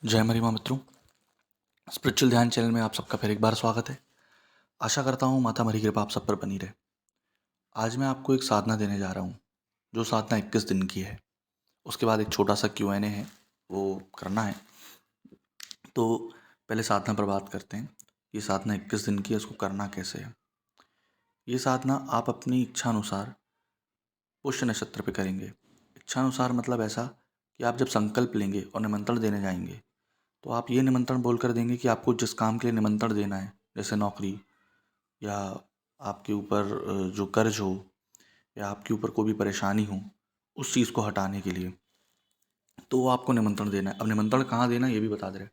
जय मरीमा मित्रों, स्पिरिचुअल ध्यान चैनल में आप सबका फिर एक बार स्वागत है। आशा करता हूँ माता मरी कृपा आप सब पर बनी रहे। आज मैं आपको एक साधना देने जा रहा हूँ, जो साधना 21 दिन की है। उसके बाद एक छोटा सा Q&A है, वो करना है। तो पहले साधना पर बात करते हैं। ये साधना 21 दिन की है, इसको करना कैसे है। ये साधना आप अपनी इच्छा अनुसार पुष्य नक्षत्र पे करेंगे। इच्छा अनुसार मतलब ऐसा कि आप जब संकल्प लेंगे और निमंत्रण देने जाएंगे, तो आप ये निमंत्रण बोलकर देंगे कि आपको जिस काम के लिए निमंत्रण देना है, जैसे नौकरी या आपके ऊपर जो कर्ज हो या आपके ऊपर कोई भी परेशानी हो, उस चीज़ को हटाने के लिए, तो वो आपको निमंत्रण देना है। अब निमंत्रण कहाँ देना है ये भी बता दे रहे हैं।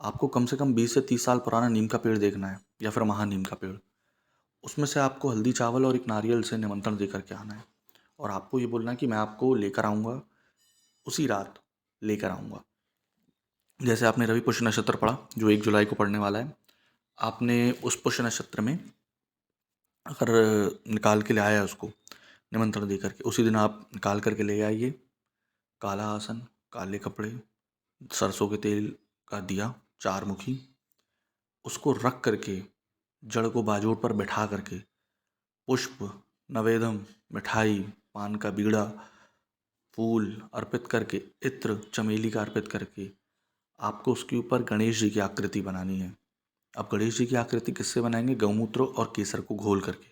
आपको कम से कम 20 से 30 साल पुराना नीम का पेड़ देखना है या फिर महानीम का पेड़। उसमें से आपको हल्दी चावल और एक नारियल से निमंत्रण दे करके आना है। और आपको ये बोलना है कि मैं आपको लेकर आऊँगा, उसी रात लेकर आऊँगा। जैसे आपने रवि पुष्य नक्षत्र पढ़ा, जो 1 जुलाई को पढ़ने वाला है। आपने उस पुष्य नक्षत्र में अगर निकाल के ले आया उसको निमंत्रण दे करके, उसी दिन आप निकाल करके ले आइए। काला आसन, काले कपड़े, सरसों के तेल का दिया 4 मुखी, उसको रख करके जड़ को बाजोड़ पर बैठा करके पुष्प, नवेदम, मिठाई, पान का बीड़ा, फूल अर्पित करके, इत्र चमेली का अर्पित करके आपको उसके ऊपर गणेश जी की आकृति बनानी है। अब गणेश जी की आकृति किससे बनाएंगे? गौमूत्र और केसर को घोल करके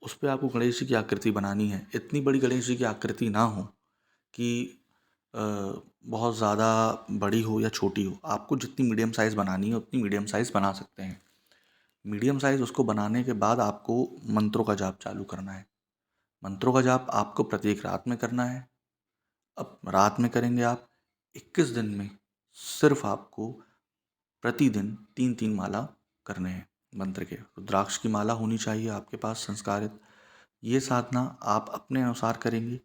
उस पर आपको गणेश जी की आकृति बनानी है। इतनी बड़ी गणेश जी की आकृति ना हो कि बहुत ज़्यादा बड़ी हो या छोटी हो। आपको जितनी मीडियम साइज़ बनानी है उतनी मीडियम साइज़ बना सकते हैं। मीडियम साइज़ उसको बनाने के बाद आपको मंत्रों का जाप चालू करना है। मंत्रों का जाप आपको प्रत्येक रात में करना है। अब रात में करेंगे आप 21 दिन में सिर्फ आपको प्रतिदिन 3-3 माला करने हैं मंत्र के। रुद्राक्ष की माला होनी चाहिए आपके पास संस्कारित। ये साधना आप अपने अनुसार करेंगे।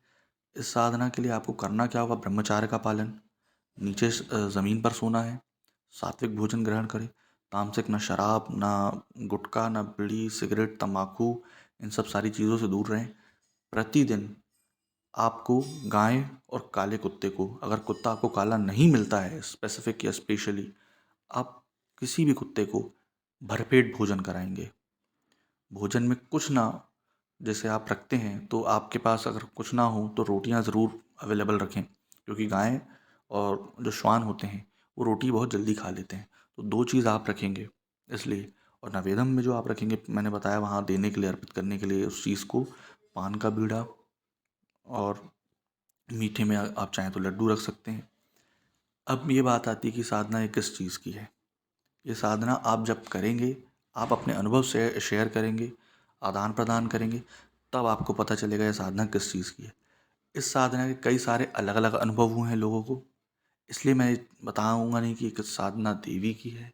इस साधना के लिए आपको करना क्या होगा? ब्रह्मचार्य का पालन, नीचे ज़मीन पर सोना है, सात्विक भोजन ग्रहण करें, तामसिक न शराब, ना गुटखा, ना बीड़ी, सिगरेट, तम्बाकू, इन सब सारी चीज़ों से दूर रहें। प्रतिदिन आपको गाय और काले कुत्ते को, अगर कुत्ता आपको काला नहीं मिलता है स्पेसिफिक या स्पेशली, आप किसी भी कुत्ते को भरपेट भोजन कराएंगे। भोजन में कुछ ना, जैसे आप रखते हैं तो आपके पास अगर कुछ ना हो तो रोटियां ज़रूर अवेलेबल रखें, क्योंकि गाय और जो श्वान होते हैं वो रोटी बहुत जल्दी खा लेते हैं। तो 2 चीज़ आप रखेंगे इसलिए। और नवेदम में जो आप रखेंगे, मैंने बताया वहाँ देने के लिए, अर्पित करने के लिए उस चीज़ को, पान का बीड़ा, और मीठे में आप चाहें तो लड्डू रख सकते हैं। अब ये बात आती है कि साधना ये किस चीज़ की है। ये साधना आप जब करेंगे, आप अपने अनुभव से शेयर करेंगे, आदान प्रदान करेंगे, तब आपको पता चलेगा ये साधना किस चीज़ की है। इस साधना के कई सारे अलग अलग अनुभव हुए हैं लोगों को, इसलिए मैं बताऊंगा नहीं कि ये किस साधना देवी की है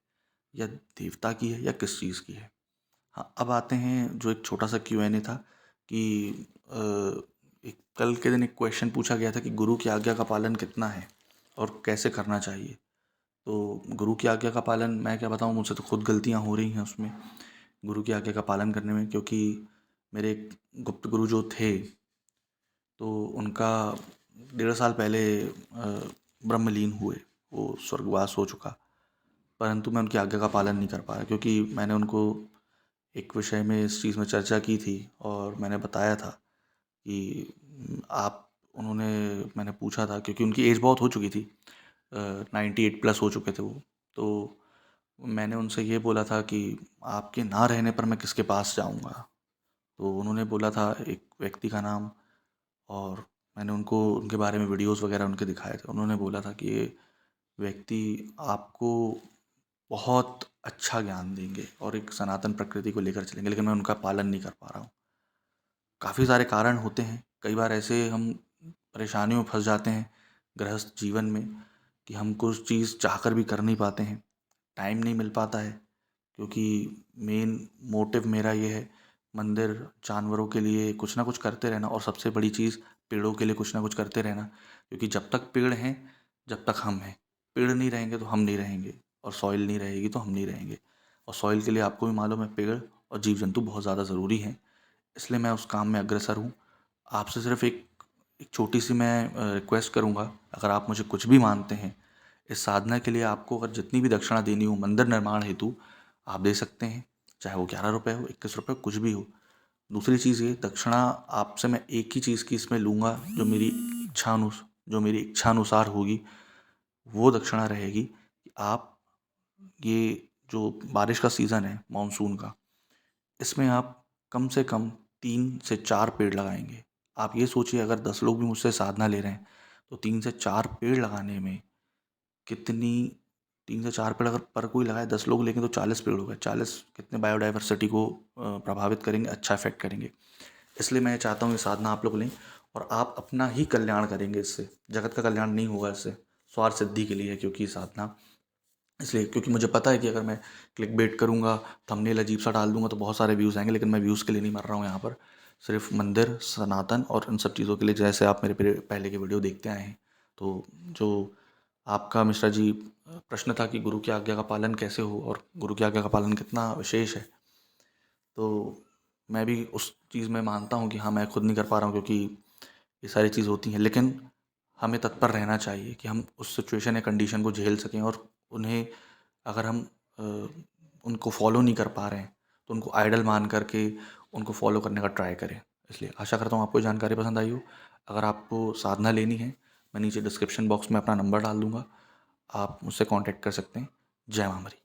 या देवता की है या किस चीज़ की है। हाँ, अब आते हैं जो एक छोटा सा Q&A था कि एक कल के दिन एक क्वेश्चन पूछा गया था कि गुरु की आज्ञा का पालन कितना है और कैसे करना चाहिए। तो गुरु की आज्ञा का पालन मैं क्या बताऊँ, मुझसे तो खुद गलतियाँ हो रही हैं उसमें, गुरु की आज्ञा का पालन करने में। क्योंकि मेरे एक गुप्त गुरु जो थे, तो उनका 1.5 साल पहले ब्रह्मलीन हुए, वो स्वर्गवास हो चुका। परंतु मैं उनकी आज्ञा का पालन नहीं कर पाया, क्योंकि मैंने उनको एक विषय में इस चीज़ में चर्चा की थी और मैंने बताया था कि आप, उन्होंने, मैंने पूछा था क्योंकि उनकी एज बहुत हो चुकी थी, 98 प्लस हो चुके थे वो। तो मैंने उनसे ये बोला था कि आपके ना रहने पर मैं किसके पास जाऊंगा। तो उन्होंने बोला था एक व्यक्ति का नाम, और मैंने उनको उनके बारे में वीडियोस वगैरह उनके दिखाए थे। उन्होंने बोला था कि ये व्यक्ति आपको बहुत अच्छा ज्ञान देंगे और एक सनातन प्रकृति को लेकर चलेंगे, लेकिन मैं उनका पालन नहीं कर पा रहा हूँ। काफ़ी सारे कारण होते हैं। कई बार ऐसे हम परेशानियों में फंस जाते हैं गृहस्थ जीवन में कि हम कुछ चीज़ चाहकर भी कर नहीं पाते हैं, टाइम नहीं मिल पाता है। क्योंकि मेन मोटिव मेरा ये है, मंदिर, जानवरों के लिए कुछ ना कुछ करते रहना, और सबसे बड़ी चीज़ पेड़ों के लिए कुछ ना कुछ करते रहना। क्योंकि जब तक पेड़ हैं, जब तक हम हैं। पेड़ नहीं रहेंगे तो हम नहीं रहेंगे, और सॉइल नहीं रहेगी तो हम नहीं रहेंगे। और सॉइल के लिए आपको भी मालूम है, पेड़ और जीव जंतु बहुत ज़्यादा ज़रूरी हैं। इसलिए मैं उस काम में अग्रसर हूँ। आपसे सिर्फ एक एक छोटी सी मैं रिक्वेस्ट करूँगा, अगर आप मुझे कुछ भी मानते हैं इस साधना के लिए आपको अगर जितनी भी दक्षिणा देनी हो मंदिर निर्माण हेतु आप दे सकते हैं, चाहे वो 11 रुपये हो, 21 रुपये, कुछ भी हो। दूसरी चीज़ ये, दक्षिणा आपसे मैं एक ही चीज़ की इसमें लूँगा जो मेरी इच्छानुसार होगी, वो दक्षिणा रहेगी कि आप ये जो बारिश का सीज़न है मानसून का, इसमें आप कम से कम 3 से 4 पेड़ लगाएंगे। आप ये सोचिए, अगर 10 लोग भी मुझसे साधना ले रहे हैं तो 3 से 4 पेड़ लगाने में कितनी 3 से 4 पेड़ अगर पर कोई लगाए, 10 लोग लेंगे तो 40 पेड़ हो गए। 40 कितने बायोडाइवर्सिटी को प्रभावित करेंगे, अच्छा इफेक्ट करेंगे। इसलिए मैं चाहता हूँ ये साधना आप लोग लें और आप अपना ही कल्याण करेंगे इससे। जगत का कल्याण नहीं होगा इससे, स्वार्थ सिद्धि के लिए है क्योंकि ये साधना। इसलिए क्योंकि मुझे पता है कि अगर मैं क्लिक बेट करूँगा, थंबनेल अजीब सा डाल दूंगा तो बहुत सारे व्यूज़ आएंगे, लेकिन मैं व्यूज़ के लिए नहीं मर रहा हूँ यहाँ पर। सिर्फ मंदिर, सनातन और इन सब चीज़ों के लिए, जैसे आप मेरे पहले के वीडियो देखते आए हैं। तो जो आपका मिश्रा जी प्रश्न था कि गुरु की आज्ञा का पालन कैसे हो और गुरु की आज्ञा का पालन कितना विशेष है, तो मैं भी उस चीज़ में मानता हूँ कि हाँ, मैं खुद नहीं कर पा रहा हूँ क्योंकि ये सारी चीज़ होती हैं, लेकिन हमें तत्पर रहना चाहिए कि हम उस सिचुएशन या कंडीशन को झेल सकें। और उन्हें अगर हम अ, उनको फॉलो नहीं कर पा रहे हैं तो उनको आइडल मान करके उनको फॉलो करने का ट्राई करें। इसलिए आशा करता हूँ आपको ये जानकारी पसंद आई हो। अगर आपको साधना लेनी है, मैं नीचे डिस्क्रिप्शन बॉक्स में अपना नंबर डाल दूँगा, आप मुझसे कांटेक्ट कर सकते हैं। जय माँ मरी।